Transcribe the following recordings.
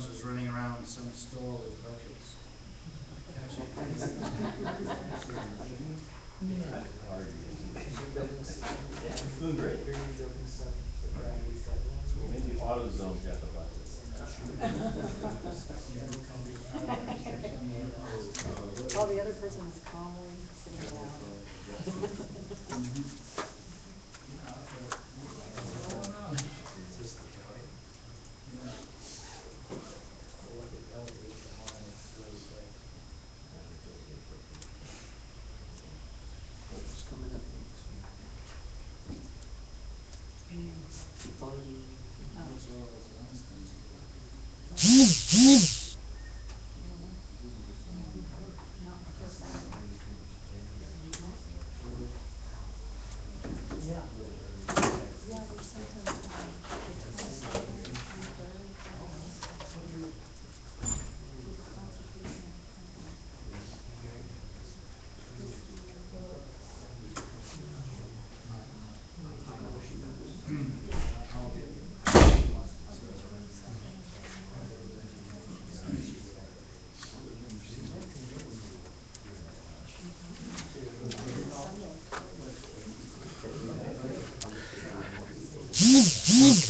was running around some store with buckets. Doing great. Maybe AutoZone got the buckets. Oh, the other person is calmly sitting down.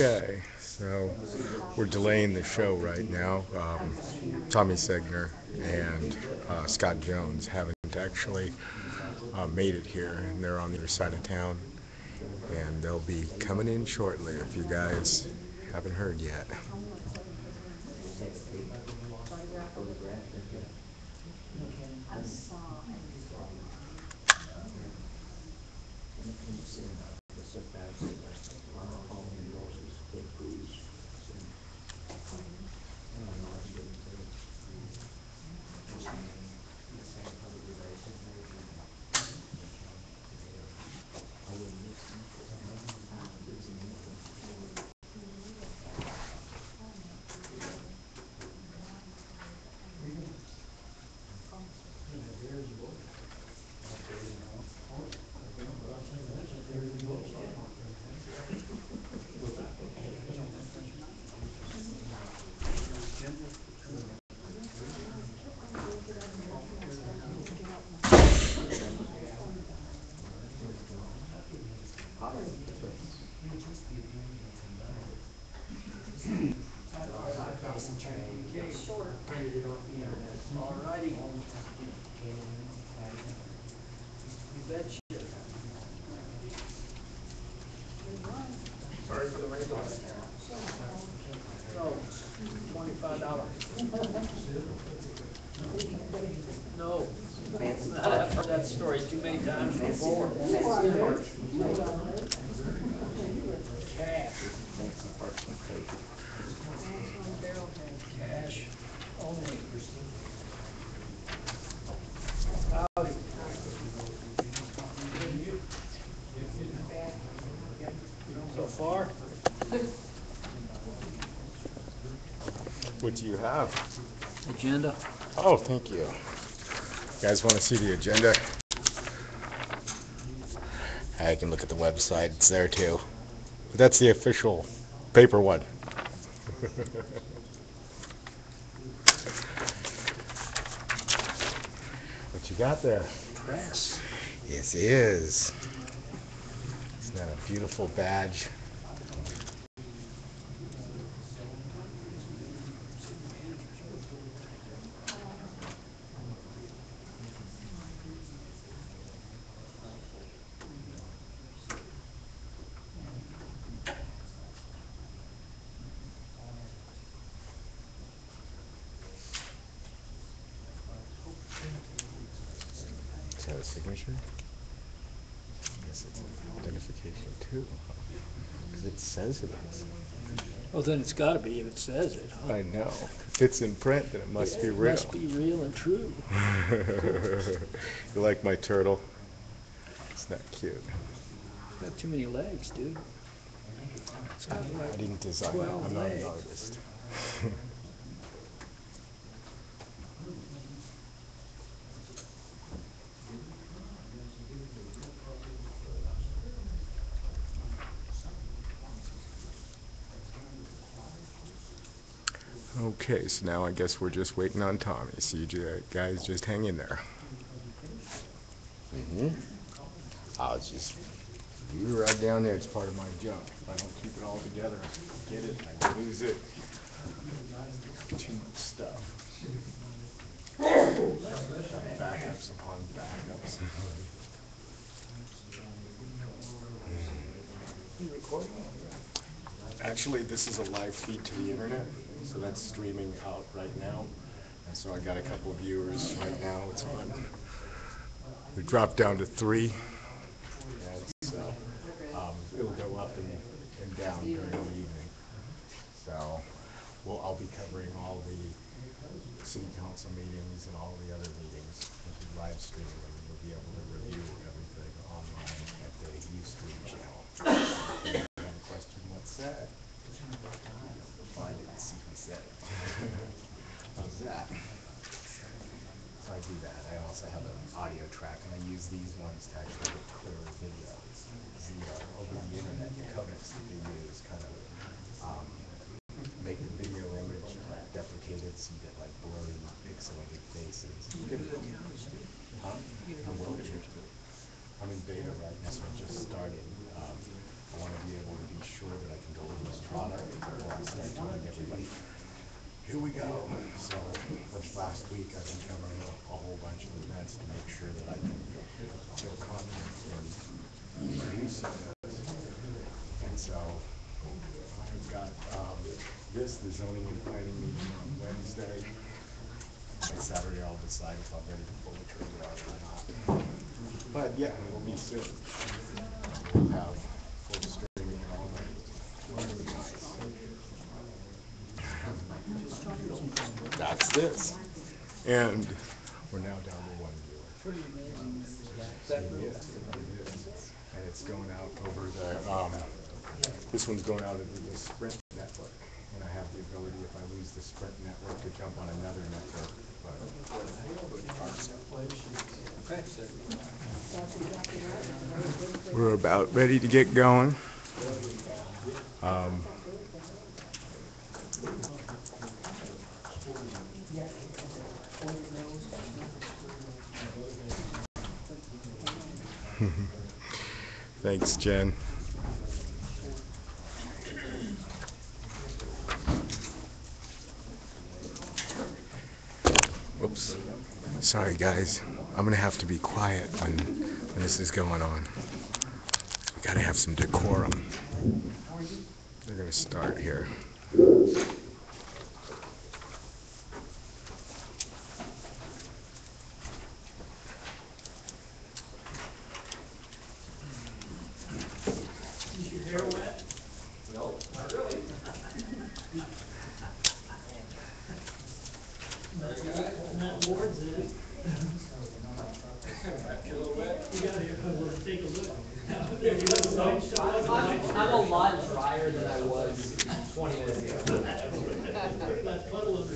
Okay, so we're delaying the show right now. Tommy Segner and Scott Jones haven't actually made it here, and they're on the other side of town, and they'll be coming in shortly if you guys haven't heard yet. Alrighty. You betcha. Sorry for the regular. No, $25. No, I've heard that story too many times before. Cash. Cash only. Howdy. So far? What do you have? Agenda. Oh, thank you. You guys want to see the agenda? I can look at the website. It's there too. But that's the official paper one. What you got there? Press. Yes, it is. Isn't that a beautiful badge? Is that a signature? Yes, it's an identification too. Because it says it is. Well, then it's got to be if it says it. Huh? I know. If it's in print, then it must be real. Must be real and true. You like my turtle? It's not cute. You have too many legs, dude. It's got I like didn't design it. 12 I'm not an legs. artist. Okay, so now I guess we're just waiting on Tommy. So you guys just hang in there. I'll just leave it right down there. It's part of my job. If I don't keep it all together, I get it, I lose it. Too much stuff. Backups upon backups. You recording? Actually, this is a live feed to the internet, so that's streaming out right now. And so I got a couple of viewers right now. It's on. We dropped down to 3, and so it'll go up and down during the evening. So I'll be covering all the city council meetings and all the other meetings. We'll be live streaming, and you'll be able to review everything online at the Ustream channel. If you have a question, what's that? Find it and see who said it. How's that? So I do that. I also have an audio track, and I use these ones to actually get clearer videos. Over the internet, the codecs that they use kind of make the video image deprecated, so you get like blurry, pixelated faces. Huh? I'm in beta right now, so I just started. I want to be able to be sure that I can go over this product before I start telling everybody, here we go. So this last week I've been covering a whole bunch of events to make sure that I can feel confident in producing this. And so I've got the zoning and planning meeting on Wednesday. And Saturday I'll decide if I'm ready to pull the trigger on it or not. But yeah, it'll be soon. We'll have full streaming and all that. That's this. And we're now down to 1 viewer. Pretty amazing. It is. And it's going out over the, this one's going out over the Sprint network. And I have the ability, if I lose the Sprint network, to jump on another network. Okay, so We're about ready to get going. Thanks, Jen. Whoops. Sorry, guys. I'm going to have to be quiet when this is going on. We got to have some decorum. We're going to start here. hair wet? No, not really. Not Ward's in it. A little wet? You gotta take a look. I'm a lot drier than I was 20 minutes ago. That puddle under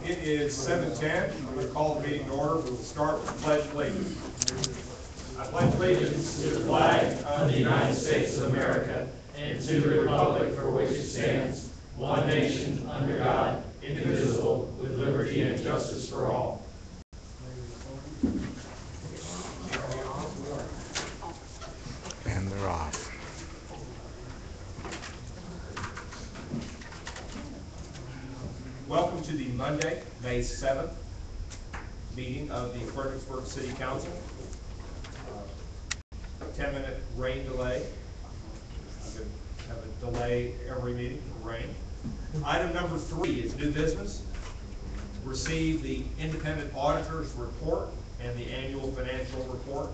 It is 7:10. I'm going to call the meeting to order. We'll start with the Pledge of Allegiance. I pledge allegiance to the flag of the United States of America and to the republic for which it stands, one nation, under God, indivisible, with liberty and justice for all. And they're off. Welcome to the Monday, May 7th meeting of the Fredericksburg City Council. 10-minute rain delay. I'm going to have a delay every meeting for rain. Item number 3 is new business. Receive the independent auditor's report and the annual financial report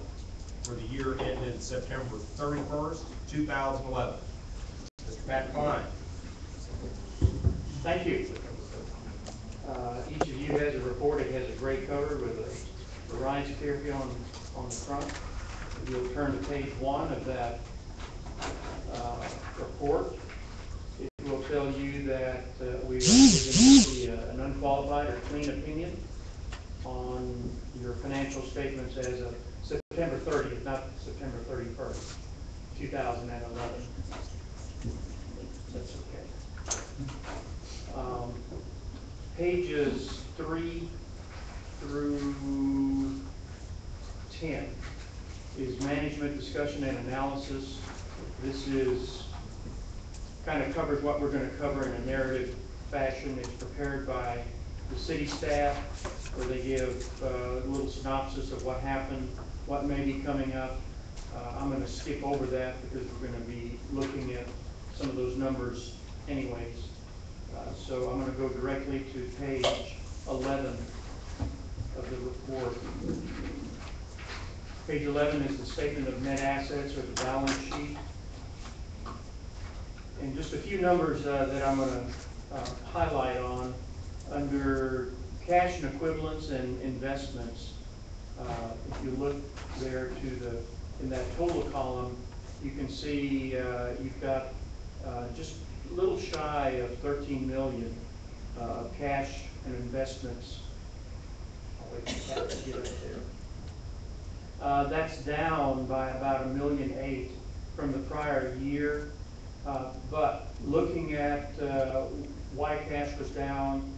for the year ended September 31st, 2011. Mr. Pat Klein. Thank you. Each of you has a report. It has a gray cover with a Ryan's Fairview on the front. If you'll turn to page 1 of that report, it will tell you that we are giving an unqualified or clean opinion on your financial statements as of September 30th, not September 31st, 2011. pages 3 through 10 is management discussion and analysis. This is kind of covers what we're going to cover in a narrative fashion. It's prepared by the city staff, where they give a little synopsis of what happened, what may be coming up. I'm going to skip over that because we're going to be looking at some of those numbers anyways. So I'm going to go directly to page 11 of the report. Page 11 is the statement of net assets, or the balance sheet. And just a few numbers that I'm going to highlight on. Under cash and equivalents and investments, if you look there to in that total column, you can see you've got just a little shy of 13 million of cash and investments. I'll wait for that to get up there. That's down by about $1.8 million from the prior year. But looking at why cash was down,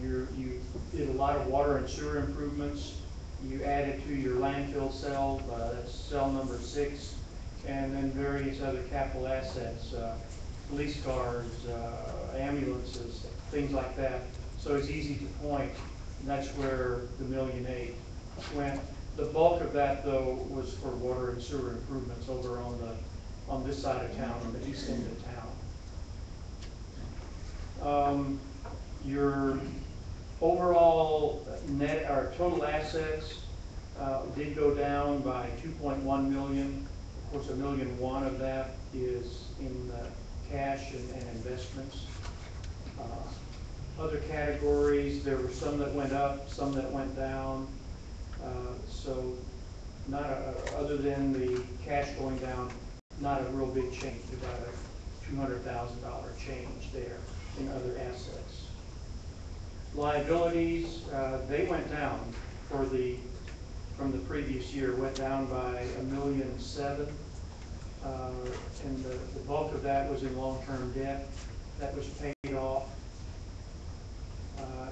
you did a lot of water and sewer improvements. You added to your landfill cell, that's cell number 6, and then various other capital assets, police cars, ambulances, things like that. So it's easy to point, and that's where the $1.8 million went. The bulk of that, though, was for water and sewer improvements over on this side of town, on the east end of town. Your overall net or total assets did go down by 2.1 million. Of course, $1.1 million of that is in cash and investments. Other categories, there were some that went up, some that went down. So not other than the cash going down, not a real big change, about a $200,000 change there in other assets. Liabilities, they went down from the previous year, went down by $1.7 million, and the bulk of that was in long-term debt that was paid off.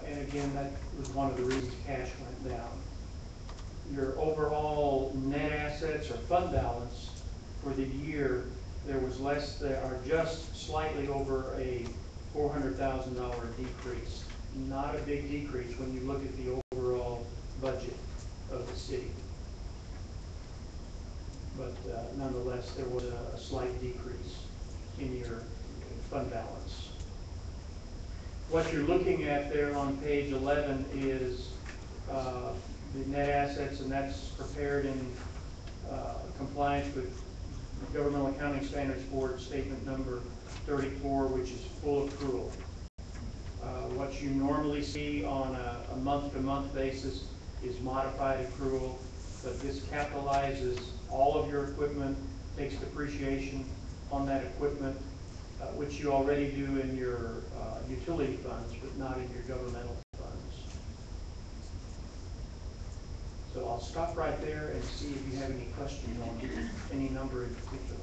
And again, that was one of the reasons cash went down. Your overall net assets or fund balance for the year, there was less than, or just slightly over a $400,000 decrease. Not a big decrease when you look at the overall budget of the city. But nonetheless, there was a slight decrease in your fund balance. What you're looking at there on page 11 is the net assets, and that's prepared in compliance with Governmental Accounting Standards Board Statement number 34, which is full accrual. What you normally see on a month-to-month basis is modified accrual, but this capitalizes all of your equipment, takes depreciation on that equipment, which you already do in your utility funds, but not in your governmental funds. So I'll stop right there and see if you have any questions on any number in particular.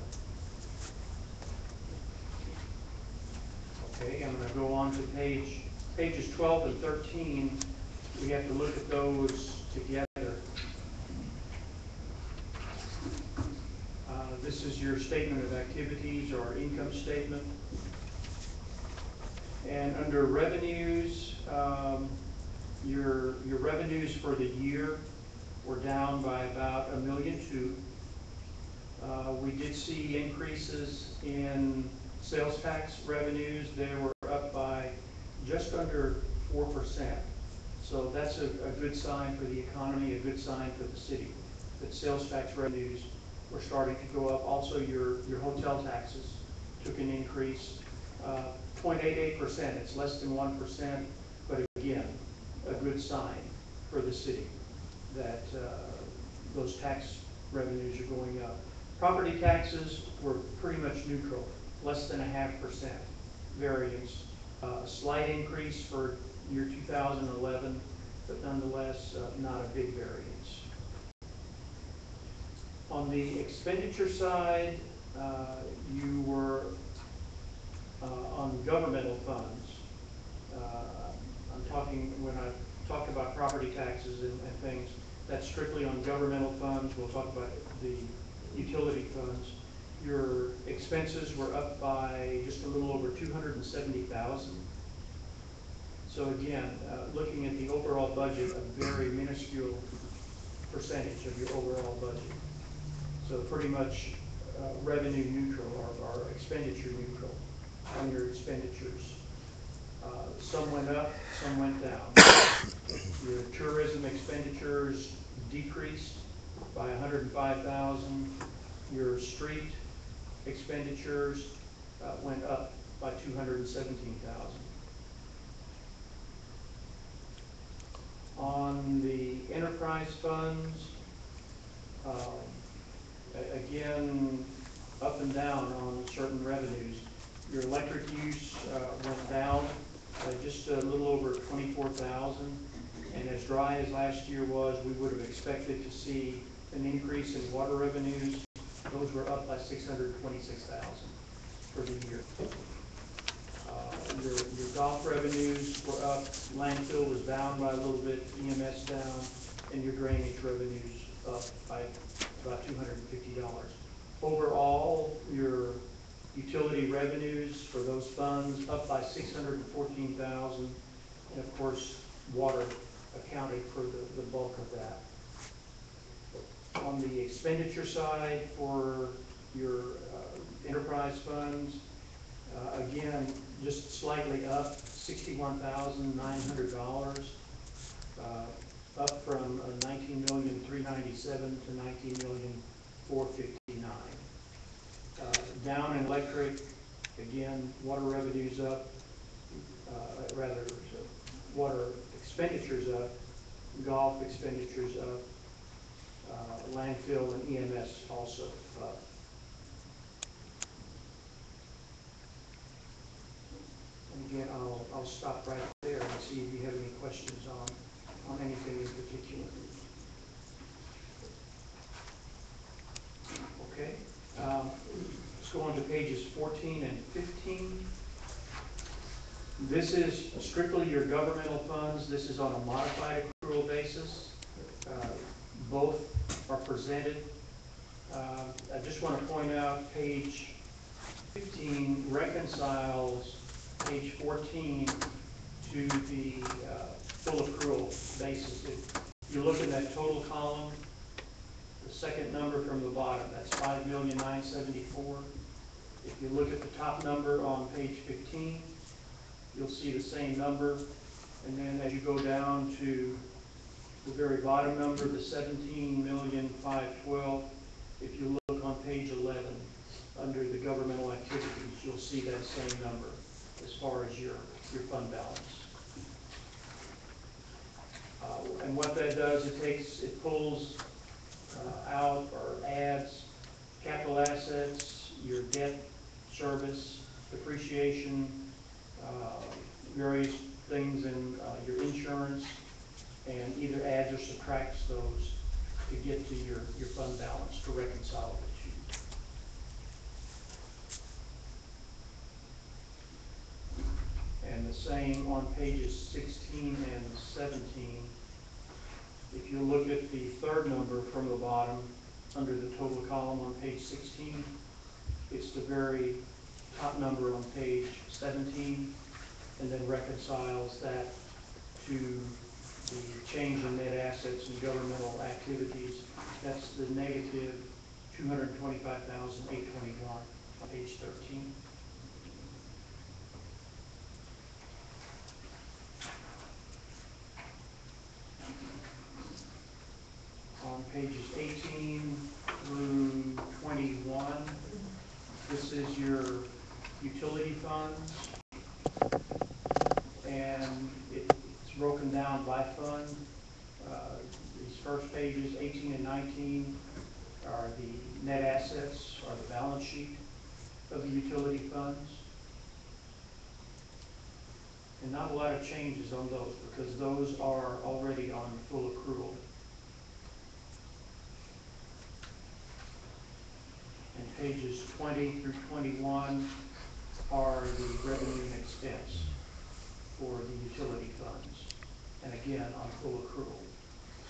Okay, I'm going to go on to pages 12 and 13. We have to look at those together. This is your statement of activities or income statement. And under revenues, your revenues for the year were down by about $1.2 million. We did see increases in sales tax revenues. They were up by just under 4%. So that's a good sign for the economy, a good sign for the city, that sales tax revenues were starting to go up. Also, your hotel taxes took an increase, 0.88%. It's less than 1%, but again, a good sign for the city that those tax revenues are going up. Property taxes were pretty much neutral, less than 0.5% variance. A slight increase for year 2011, but nonetheless not a big variance. On the expenditure side, you were on governmental funds. I'm talking strictly on governmental funds, we'll talk about the utility funds. Your expenses were up by just a little over 270,000. So again, looking at the overall budget, a very minuscule percentage of your overall budget. So pretty much revenue neutral or expenditure neutral on your expenditures. Some went up, some went down. Your tourism expenditures decreased by 105,000. Your street expenditures went up by 217,000. On the enterprise funds, again, up and down on certain revenues. Your electric use went down just a little over 24,000. And as dry as last year was, we would have expected to see an increase in water revenues. Those were up by 626,000 for the year. Your golf revenues were up, landfill was down by a little bit, EMS down, and your drainage revenues up by about $250. Overall, your utility revenues for those funds up by 614,000, and of course, water accounted for the bulk of that. On the expenditure side for your enterprise funds, again, just slightly up, $61,900, up from $19,397,000 to $19,459,000. Down in electric, again, water revenues up, water expenditures up, golf expenditures up, landfill and EMS also up. And again, I'll stop right there and see if you have any questions on anything in particular. Okay, let's go on to pages 14 and 15. This is strictly your governmental funds. This is on a modified accrual basis. Both are presented. I just want to point out page 15 reconciles page 14 to the full accrual basis. If you look in that total column, the second number from the bottom, that's $5,974,000. If you look at the top number on page 15, you'll see the same number. And then as you go down to the very bottom number, the $17,512,000, if you look on page 11, under the governmental activities, you'll see that same number as far as your fund balance. And what that does, it pulls out or adds capital assets, your debt service, depreciation, various things in your insurance, and either adds or subtracts those to get to your fund balance to reconcile the two. And the same on pages 16 and 17. If you look at the third number from the bottom, under the total column on page 16, it's the very top number on page 17, and then reconciles that to the change in net assets and governmental activities. That's the negative $225,821 on page 13. On pages 18 through 21, this is your utility funds, and it's broken down by fund. These first pages, 18 and 19, are the net assets, or the balance sheet of the utility funds. And not a lot of changes on those, because those are already on full accrual. And pages 20 through 21 are the revenue and expense for the utility funds, and again on full accrual.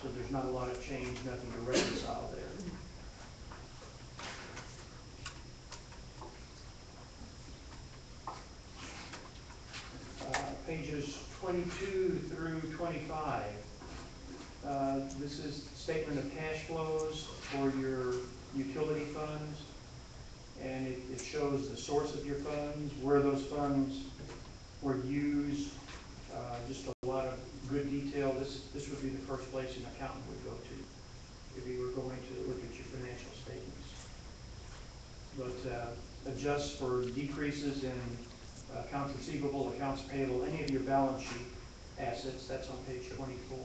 So there's not a lot of change, nothing to reconcile there. Pages 22 through 25. This is statement of cash flows for your utility funds. And it shows the source of your funds, where those funds were used, just a lot of good detail. This would be the first place an accountant would go to if you were going to look at your financial statements. But adjust for decreases in accounts receivable, accounts payable, any of your balance sheet assets, that's on page 24.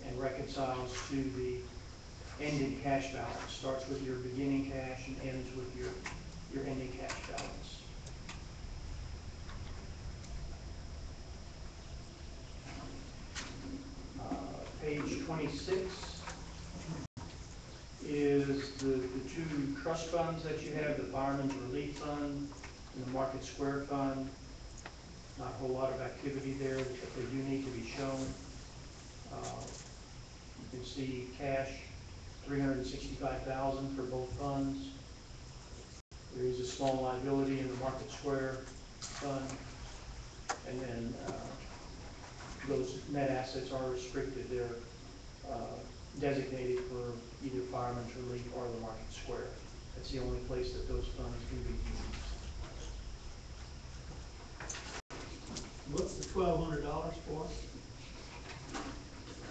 And reconciles to the ending cash balance. Starts with your beginning cash and ends with your ending cash balance. Page 26 is the two trust funds that you have, the Fireman's Relief Fund and the Market Square Fund. Not a whole lot of activity there, but they do need to be shown. You can see cash, $365,000 for both funds. There is a small liability in the Market Square Fund, and then those net assets are restricted. They're designated for either Fireman's Relief or the Market Square. That's the only place that those funds can be used. What's the $1,200 for?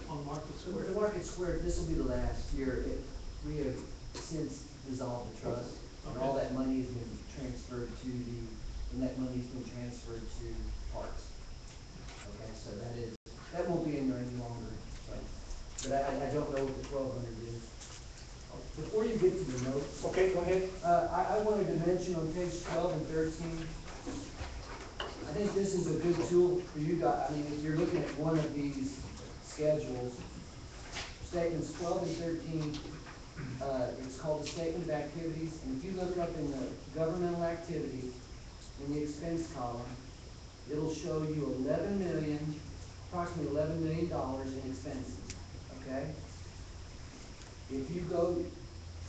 On Market So Square? the Market Square, this will be the last year. We have since dissolved the trust, and all that money has been transferred to and that money's been transferred to parks. Okay, so that won't be in there any longer. So, but I don't know what the 1,200 is. Before you get to the notes. Okay, go ahead. I wanted to mention on page 12 and 13, I think this is a good tool for you guys. I mean, if you're looking at one of these schedules, statements 12 and 13, it's called the statement of activities. And if you look up in the governmental activities, in the expense column, it'll show you approximately $11 million in expenses, okay? If you go,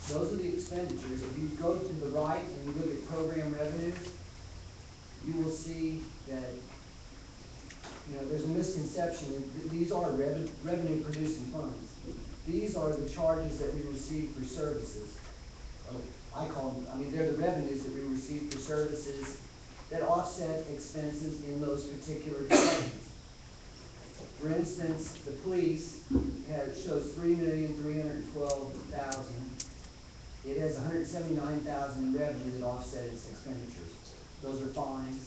those are the expenditures. If you go to the right and you look at program revenues, you will see that, there's a misconception. These are revenue producing funds. These are the charges that we receive for services. I call them, they're the revenues that we receive for services that offset expenses in those particular departments. For instance, the police shows $3,312,000. It has $179,000 in revenue that offset its expenditures. Those are fines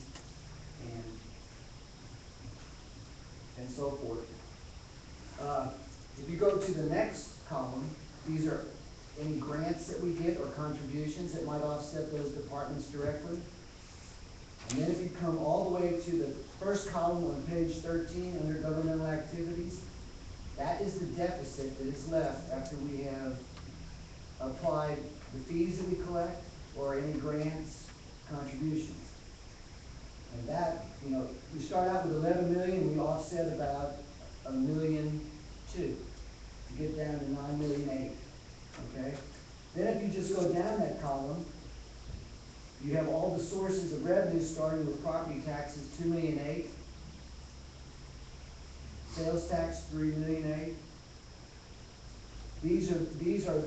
and so forth. If you go to the next column, these are any grants that we get or contributions that might offset those departments directly. And then if you come all the way to the first column on page 13 under governmental activities, that is the deficit that is left after we have applied the fees that we collect or any grants, contributions. And that, we start out with 11 million, we offset about $1.2 million to get down to 9.8 million. Okay? Then if you just go down that column, you have all the sources of revenue starting with property taxes, $2.8 million. Sales tax, $3.8 million. These are,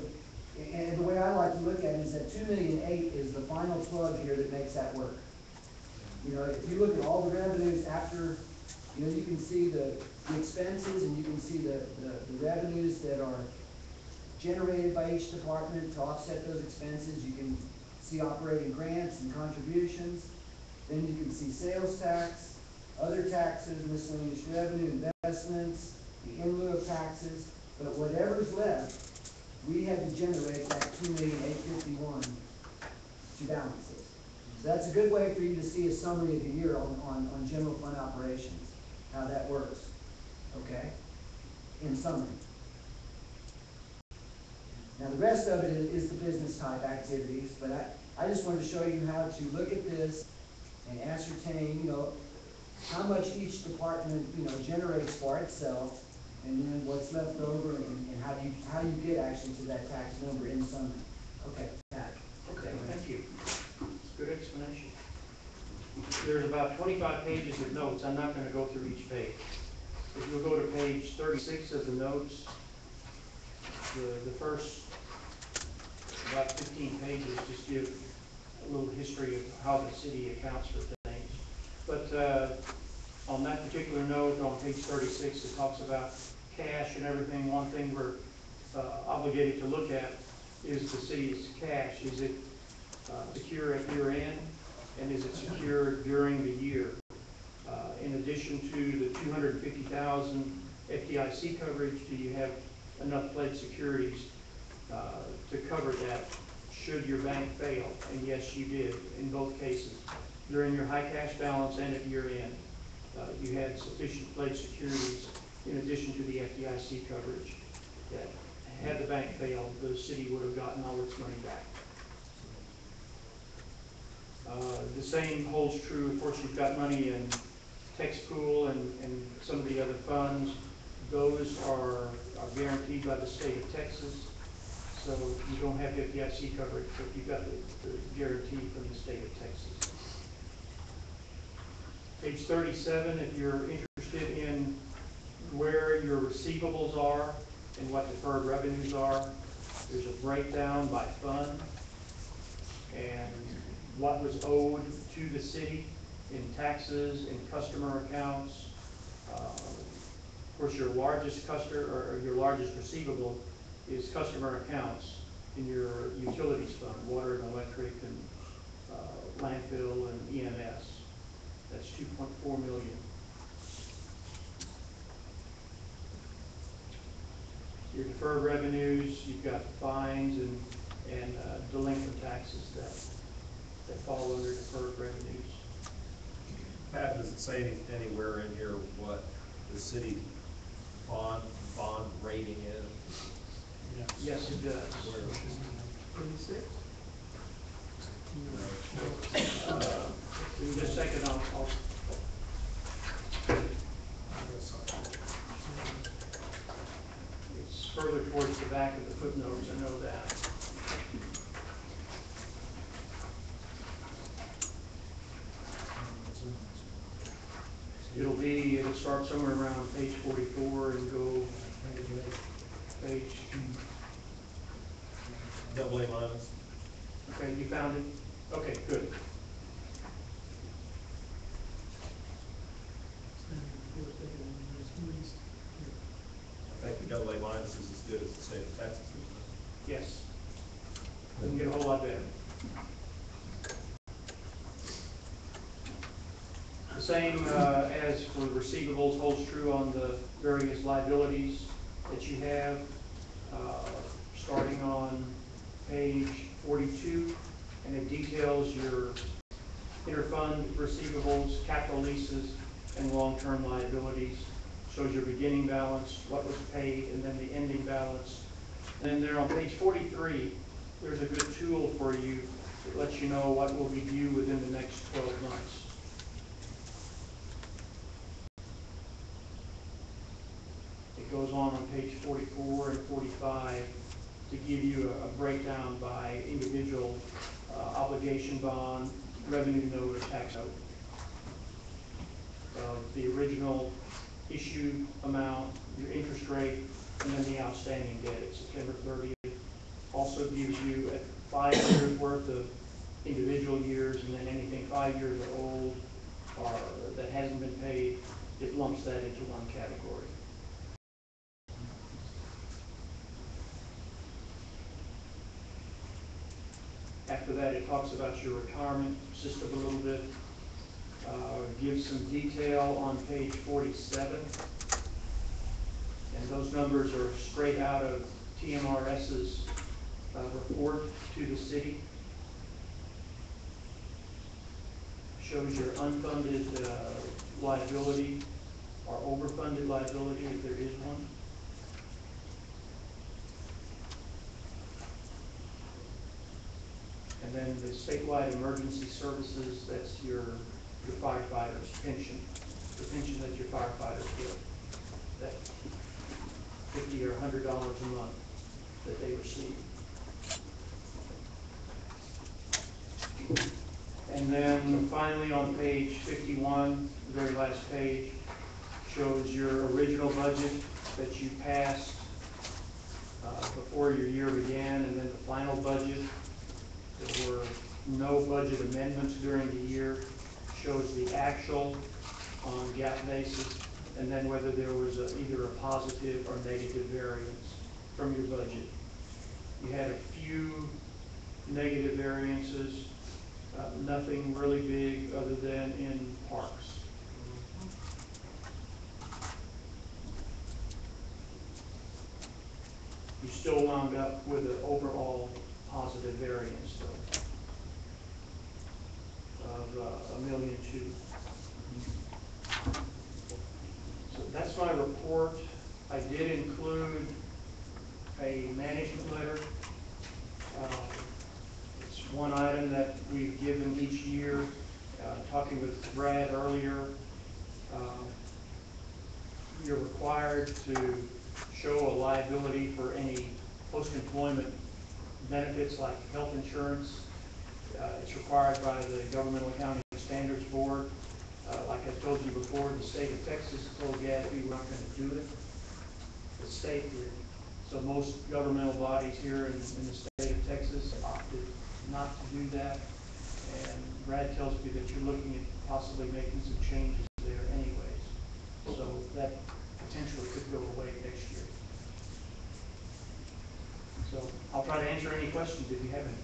and the way I like to look at it is that $2.8 million is the final plug here that makes that work. If you look at all the revenues after, you can see the expenses and you can see the revenues that are generated by each department to offset those expenses. You can see operating grants and contributions. Then you can see sales tax, other taxes, miscellaneous revenue, investments, the in lieu of taxes. But whatever's left, we had to generate that $2,851,000 to balance this. So that's a good way for you to see a summary of the year on general fund operations, how that works. Okay? In summary. Now the rest of it is the business type activities, but I just wanted to show you how to look at this and ascertain, how much each department, generates for itself, and then what's left over, and how do you get actually to that tax number in some, okay, Pat. Okay, thank you. Good explanation. There's about 25 pages of notes. I'm not going to go through each page. If you'll go to page 36 of the notes, the first about 15 pages just give a little history of how the city accounts for things. But on that particular note, on page 36, it talks about cash and everything. One thing we're obligated to look at is the city's cash. Is it secure at year end, and is it secure during the year? In addition to the 250,000 FDIC coverage, do you have enough pledged securities to cover that should your bank fail? And yes, you did in both cases. During your high cash balance and at year end, you had sufficient pledged securities in addition to the FDIC coverage that had the bank failed, the city would have gotten all its money back. The same holds true, of course, you've got money in tax pool and some of the other funds. Those are guaranteed by the state of Texas, so you don't have FDIC coverage, but you've got the guarantee from the state of Texas. Page 37, if you're interested in where your receivables are and what deferred revenues are, there's a breakdown by fund and what was owed to the city in taxes, in customer accounts. Of course, your largest customer or your largest receivable is customer accounts in your utilities fund, water and electric and landfill and EMS. That's $2.4 million. Your deferred revenues, you've got fines and delinquent taxes that fall under deferred revenues. Pat, does it say anywhere in here what the city bond rating is? Yes, it does. 36? In just a second, I'll it's further towards the back of the footnotes, I know that. It'll start somewhere around page 44 and go page. Double A minus. Okay, you found it? Okay, good. I think the double A minus is as good as the state of Texas is. Yes. Doesn't get a whole lot better. The same as for receivables holds true on the various liabilities that you have. Starting on page 42, and it details your interfund receivables, capital leases, and long-term liabilities. Shows your beginning balance, what was paid, and then the ending balance. And then there on page 43, there's a good tool for you that lets you know what will be due within the next 12 months. It goes on page 44 and 45 to give you a breakdown by individual obligation bond, revenue note, or tax note of the original issue amount, your interest rate, and then the outstanding debt at September 30th. Also gives you 5 years worth of individual years, and then anything 5 years or old or that hasn't been paid, it lumps that into one category. After that, it talks about your retirement system a little bit, gives some detail on page 47. And those numbers are straight out of TMRS's report to the city. Shows your unfunded liability or overfunded liability if there is one. And then the statewide emergency services, that's your firefighters' pension. the pension that your firefighters get, that $50 or $100 a month that they receive. And then finally on page 51, the very last page, shows your original budget that you passed before your year began, and then the final budget. There were no budget amendments during the year. Shows the actual on GAAP basis, and then whether there was either a positive or negative variance from your budget. You had a few negative variances, nothing really big other than in parks. You still wound up with an overall positive variance of $1.2 million. So that's my report. I did include a management letter. It's one item that we've given each year. Talking with Brad earlier, you're required to show a liability for any post-employment benefits like health insurance. It's required by the Governmental Accounting Standards Board. Like I told you before, the state of Texas told GASB we're not going to do it. The state did. So most governmental bodies here in the state of Texas opted not to do that. And Brad tells me that you're looking at possibly making some changes there anyways. So that potentially could go away next year. So I'll try to answer any questions if you have any.